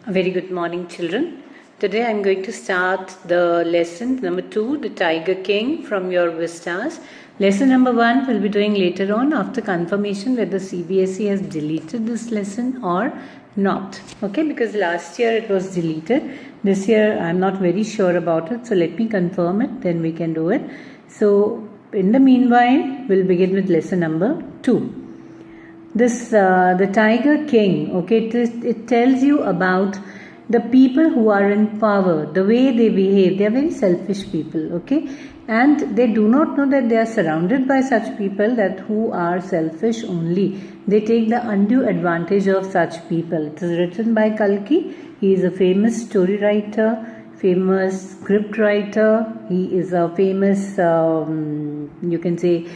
A very good morning, children. Today I am going to start the lesson number 2, the Tiger King, from your Vistas. Lesson number 1 we'll be doing later on after confirmation whether CBSE has deleted this lesson or not. Okay, because last year it was deleted. This year I'm not very sure about it. So let me confirm it, then we can do it. So in the meanwhile, we'll begin with lesson number 2. This the Tiger King, okay, it tells you about the people who are in power, the way they behave. They are very selfish people, okay, and they do not know that they are surrounded by such people that who are selfish only. They take the undue advantage of such people. It is written by Kalki. He is a famous story writer, famous script writer. He is a famous, you can say,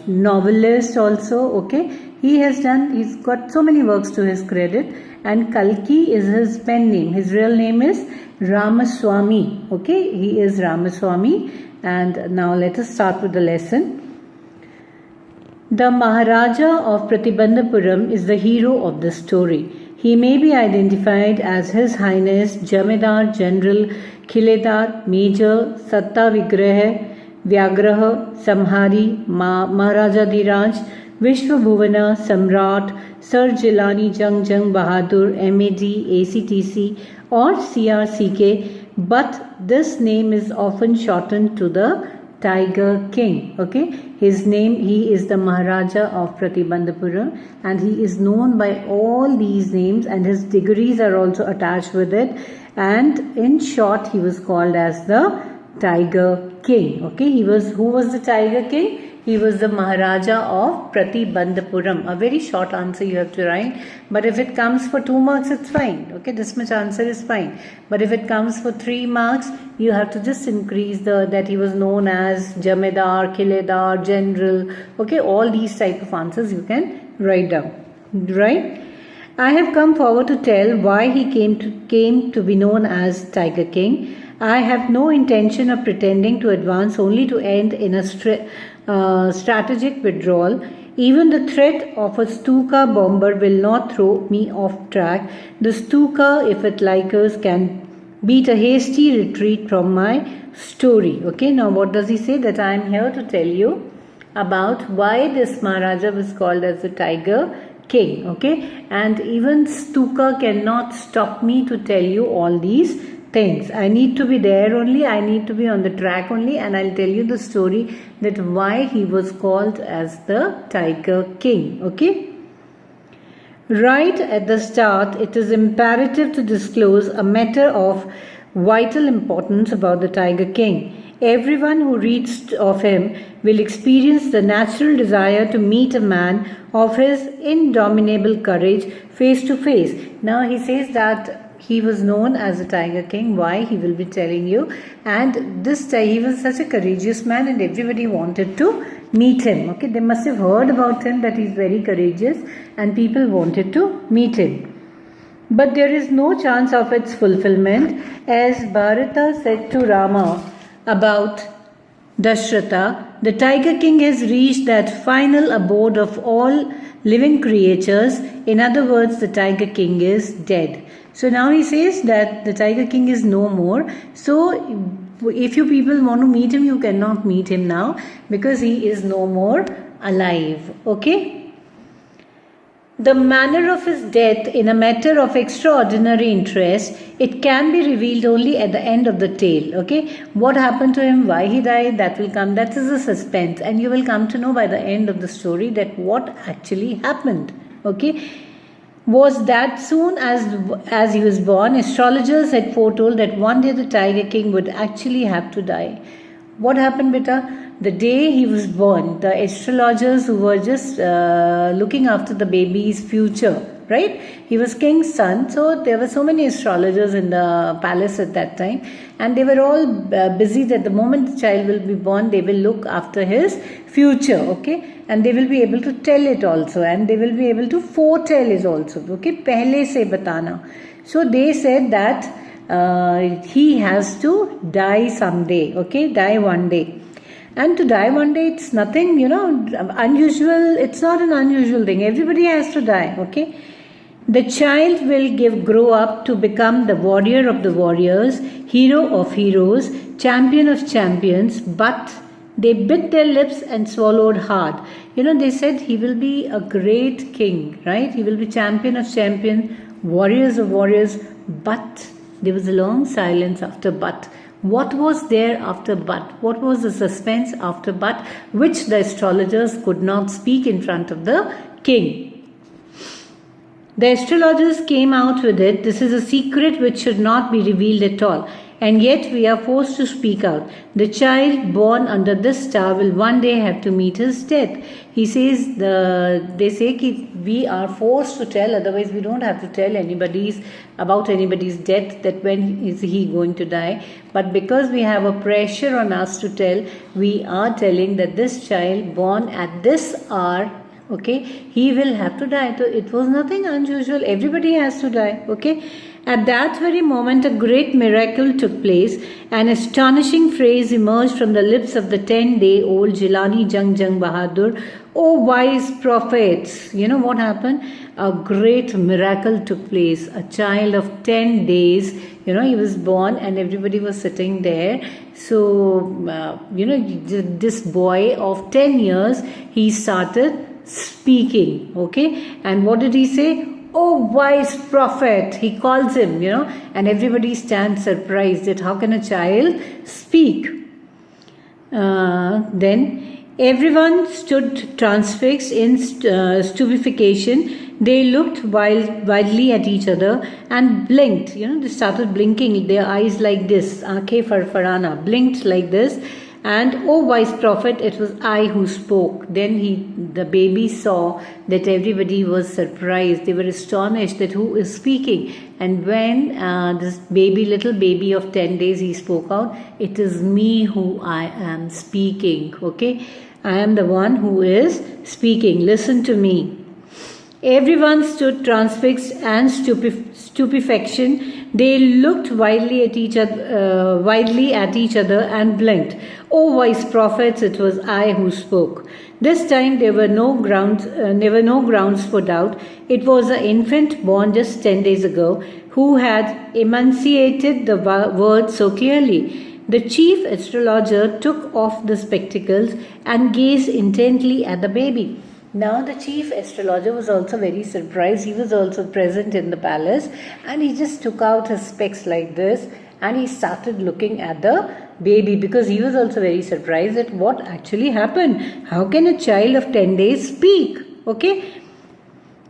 novelist also, okay. He's got so many works to his credit, and Kalki is his pen name. His real name is Ramaswamy, okay. He is Ramaswamy. And now let us start with the lesson. The Maharaja of Pratibandhapuram is the hero of the story. He may be identified as His Highness Jamidar General Khiledar Major Satta Vigraha Vyagraha Samhari Maharaja Dhiraj Vishwabhuvana Samrat Sir Jilani Jung Jung Bahadur MAD ACTC or CRCK, but this name is often shortened to the Tiger King, okay. His name, he is the Maharaja of Pratibandhapuram, and he is known by all these names, and his degrees are also attached with it, and in short he was called as the Tiger King, okay. Who was the Tiger King? He was the Maharaja of Pratibandhapuram. A very short answer you have to write. But if it comes for 2 marks, it's fine. Okay, this much answer is fine. But if it comes for 3 marks, you have to just increase that he was known as Jamidar, Khiledar, General. Okay, all these type of answers you can write down. Right? I have come forward to tell why he came to be known as Tiger King. I have no intention of pretending to advance only to end in a strategic withdrawal. Even the threat of a Stuka bomber will not throw me off track. The Stuka, if it likes, can beat a hasty retreat from my story. Okay, now what does he say? That I am here to tell you about why this Maharaja was called as the Tiger King. Okay, and even Stuka cannot stop me to tell you all these things. I need to be there only, I need to be on the track only, and I'll tell you the story that why he was called as the Tiger King, okay. Right at the start, it is imperative to disclose a matter of vital importance about the Tiger King. Everyone who reads of him will experience the natural desire to meet a man of his indomitable courage face to face. Now he says that he was known as the Tiger King. Why? He will be telling you. And this time he was such a courageous man, and everybody wanted to meet him. Okay, they must have heard about him that he's very courageous, and people wanted to meet him. But there is no chance of its fulfillment, as Bharata said to Rama about Dashratha. The Tiger King has reached that final abode of all living creatures. In other words, the Tiger King is dead. So now he says that the Tiger King is no more. So if you people want to meet him, you cannot meet him now because he is no more alive. Okay. The manner of his death in a matter of extraordinary interest, it can be revealed only at the end of the tale. Okay. What happened to him, why he died, that will come. That is a suspense, and you will come to know by the end of the story that what actually happened. Okay. Was that soon as he was born, astrologers had foretold that one day the Tiger King would actually have to die. What happened, beta? The day he was born, the astrologers who were just looking after the baby's future, right? He was king's son, so there were so many astrologers in the palace at that time, and they were all busy that the moment the child will be born, they will look after his future, okay, and they will be able to tell it also, and they will be able to foretell it also, okay, pehle se batana. So they said that he has to die someday, okay, die one day. And to die one day, it's nothing, unusual. It's not an unusual thing. Everybody has to die, okay. The child will grow up to become the warrior of the warriors, hero of heroes, champion of champions, but they bit their lips and swallowed hard. They said he will be a great king, right? He will be champion of champions, warriors of warriors, but there was a long silence after but. What was there after but? What was the suspense after but, which the astrologers could not speak in front of the king? The astrologers came out with it. This is a secret which should not be revealed at all. And yet we are forced to speak out. The child born under this star will one day have to meet his death. He says, they say we are forced to tell, otherwise we don't have to tell about anybody's death, that when is he going to die. But because we have a pressure on us to tell, we are telling that this child born at this hour, okay, he will have to die. So it was nothing unusual. Everybody has to die, okay. At that very moment, a great miracle took place. An astonishing phrase emerged from the lips of the 10-day-old Jilani Jung Bahadur. Oh, wise prophets! You know what happened? A great miracle took place. A child of 10 days, he was born and everybody was sitting there. So, this boy of 10 years, he started speaking, okay. And what did he say? Oh, wise prophet, he calls him, and everybody stands surprised that how can a child speak? Then everyone stood transfixed in stupefaction. They looked wildly at each other and blinked. They started blinking, their eyes like this, aankhein farfarana, blinked like this. And oh wise prophet, it was I who spoke. Then the baby saw that everybody was surprised. They were astonished that who is speaking. And when this little baby of 10 days, he spoke out, it is me who I am speaking. Okay, I am the one who is speaking. Listen to me. Everyone stood transfixed and stupefaction. They looked wildly at each other and blinked. O wise prophets, it was I who spoke. This time there were no grounds for doubt. It was an infant born just 10 days ago who had enunciated the words so clearly. The chief astrologer took off the spectacles and gazed intently at the baby. Now the chief astrologer was also very surprised. He was also present in the palace, and he just took out his specs like this and he started looking at the baby, because he was also very surprised at what actually happened. How can a child of 10 days speak? Okay.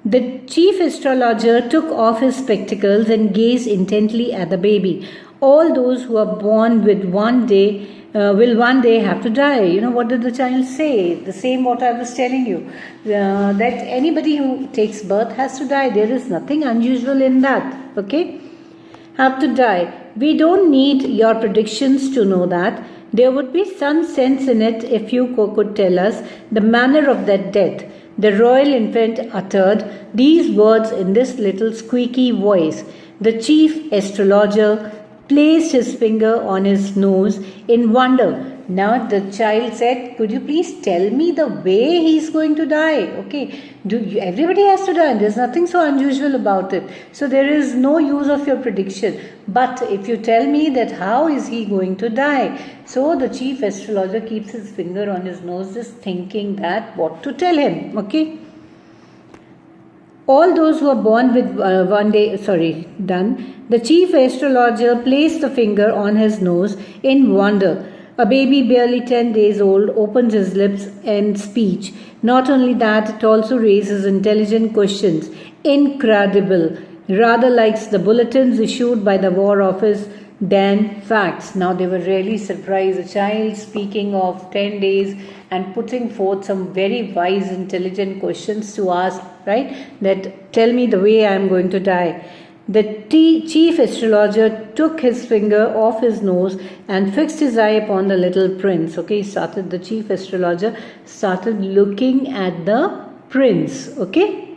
The chief astrologer took off his spectacles and gazed intently at the baby. All those who are born with will one day have to die. What did the child say? The same what I was telling you. That anybody who takes birth has to die. There is nothing unusual in that. Okay? Have to die. We don't need your predictions to know that. There would be some sense in it if you could tell us the manner of that death. The royal infant uttered these words in this little squeaky voice. The chief astrologer placed his finger on his nose in wonder. Now the child said, could you please tell me the way he's going to die? Okay, everybody has to die. There's nothing so unusual about it. So there is no use of your prediction. But if you tell me that how is he going to die? So the chief astrologer keeps his finger on his nose, just thinking that what to tell him. Okay. All those who are born with The chief astrologer placed the finger on his nose in wonder. A baby barely 10 days old opens his lips in speech. Not only that, it also raises intelligent questions. Incredible. Rather likes the bulletins issued by the War Office than facts. Now they were really surprised. A child speaking of 10 days and putting forth some very wise, intelligent questions to ask, right? That tell me the way I am going to die. The chief astrologer took his finger off his nose and fixed his eye upon the little prince. Okay, the chief astrologer started looking at the prince. Okay.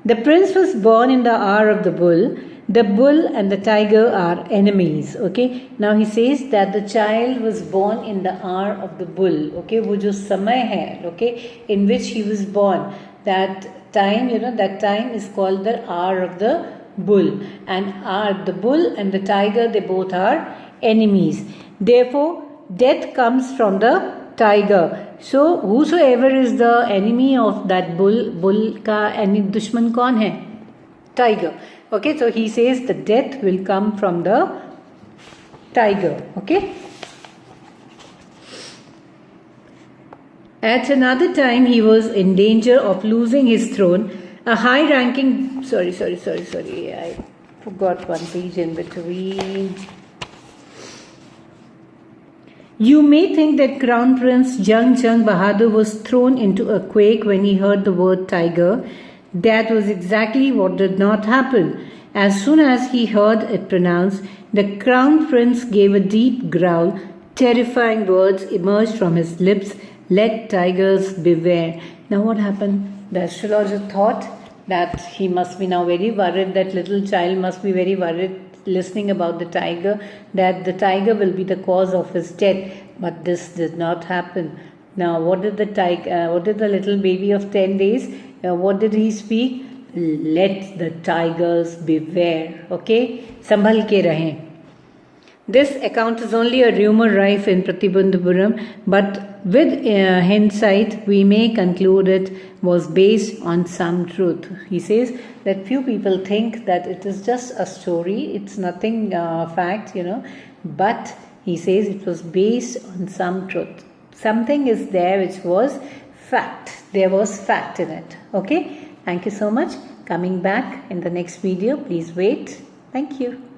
The prince was born in the hour of the bull. The bull and the tiger are enemies. Okay. Now he says that the child was born in the hour of the bull. Okay, wo jo samay hai, okay, in which he was born. That time, that time is called the hour of the bull. And the bull and the tiger, they both are enemies. Therefore, death comes from the tiger. So, whosoever is the enemy of that bull ka dushman kaun hai? Tiger. Okay, so he says the death will come from the tiger. Okay. At another time, he was in danger of losing his throne. A high-ranking... Sorry. I forgot one page in between. You may think that Crown Prince Jung Bahadur was thrown into a quake when he heard the word tiger. That was exactly what did not happen. As soon as he heard it pronounced, the Crown Prince gave a deep growl. Terrifying words emerged from his lips. Let tigers beware. Now what happened? The astrologer thought that he must be now very worried, that little child must be very worried listening about the tiger, that the tiger will be the cause of his death. But this did not happen. Now what did the little baby of 10 days, what did he speak? Let the tigers beware. Okay? Sambhal ke rahein. This account is only a rumor rife in Pratibandhapuram, but with hindsight, we may conclude it was based on some truth. He says that few people think that it is just a story, it's nothing fact, but he says it was based on some truth. Something is there which was fact. There was fact in it. Okay? Thank you so much. Coming back in the next video. Please wait. Thank you.